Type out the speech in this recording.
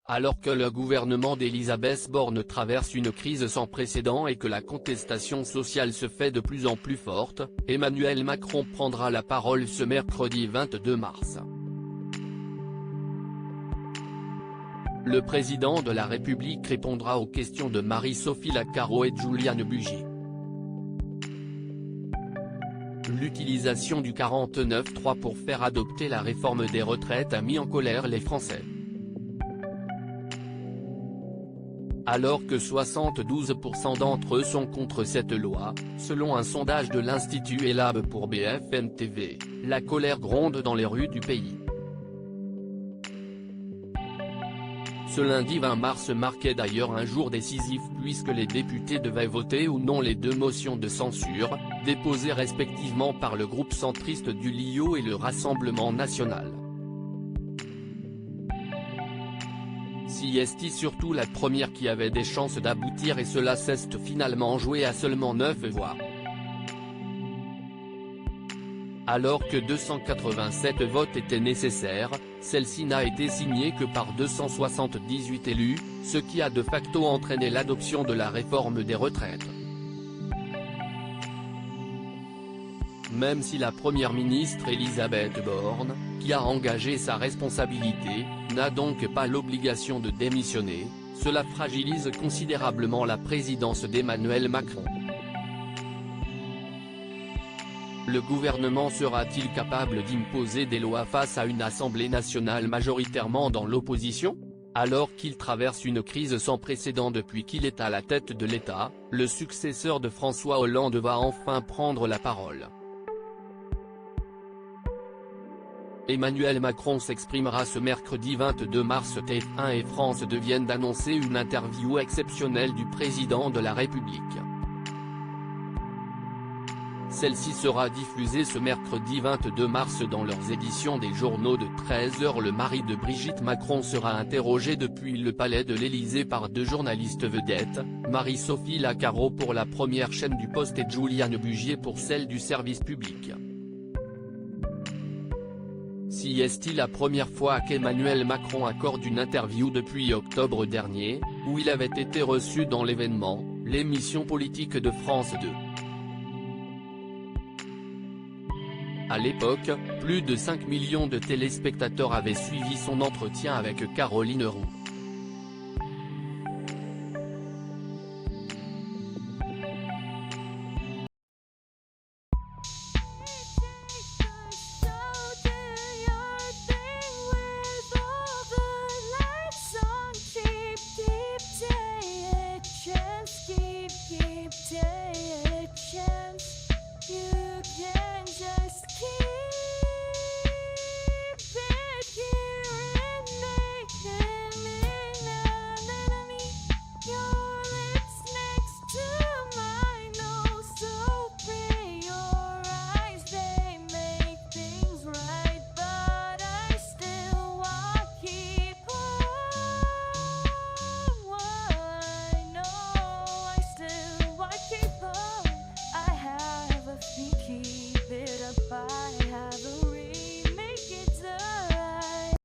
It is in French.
Alors que le gouvernement d'Elisabeth Borne traverse une crise sans précédent et que la contestation sociale se fait de plus en plus forte, Emmanuel Macron prendra la parole ce mercredi 22 mars. Le président de la République répondra aux questions de Marie-Sophie Lacaro et Juliane Bugier. L'utilisation du 49.3 pour faire adopter la réforme des retraites a mis en colère les Français. Alors que 72% d'entre eux sont contre cette loi, selon un sondage de l'Institut Ellab pour BFM TV, la colère gronde dans les rues du pays. Ce lundi 20 mars marquait d'ailleurs un jour décisif puisque les députés devaient voter ou non les deux motions de censure, déposées respectivement par le groupe centriste du LIO et le Rassemblement national. C'est surtout la première qui avait des chances d'aboutir et cela s'est finalement joué à seulement 9 voix. Alors que 287 votes étaient nécessaires, celle-ci n'a été signée que par 278 élus, ce qui a de facto entraîné l'adoption de la réforme des retraites. Même si la première ministre Elisabeth Borne, qui a engagé sa responsabilité, n'a donc pas l'obligation de démissionner, cela fragilise considérablement la présidence d'Emmanuel Macron. Le gouvernement sera-t-il capable d'imposer des lois face à une Assemblée nationale majoritairement dans l'opposition ? Alors qu'il traverse une crise sans précédent depuis qu'il est à la tête de l'État, le successeur de François Hollande va enfin prendre la parole. Emmanuel Macron s'exprimera ce mercredi 22 mars. TF1 et France 2 viennent d'annoncer une interview exceptionnelle du président de la République. Celle-ci sera diffusée ce mercredi 22 mars dans leurs éditions des journaux de 13h. Le mari de Brigitte Macron sera interrogé depuis le palais de l'Élysée par deux journalistes vedettes, Marie-Sophie Lacaro pour la première chaîne du Poste et Juliane Bugier pour celle du service public. C'est la première fois qu'Emmanuel Macron accorde une interview depuis octobre dernier, où il avait été reçu dans l'événement, l'émission politique de France 2. À l'époque, plus de 5 millions de téléspectateurs avaient suivi son entretien avec Caroline Roux. You can just keep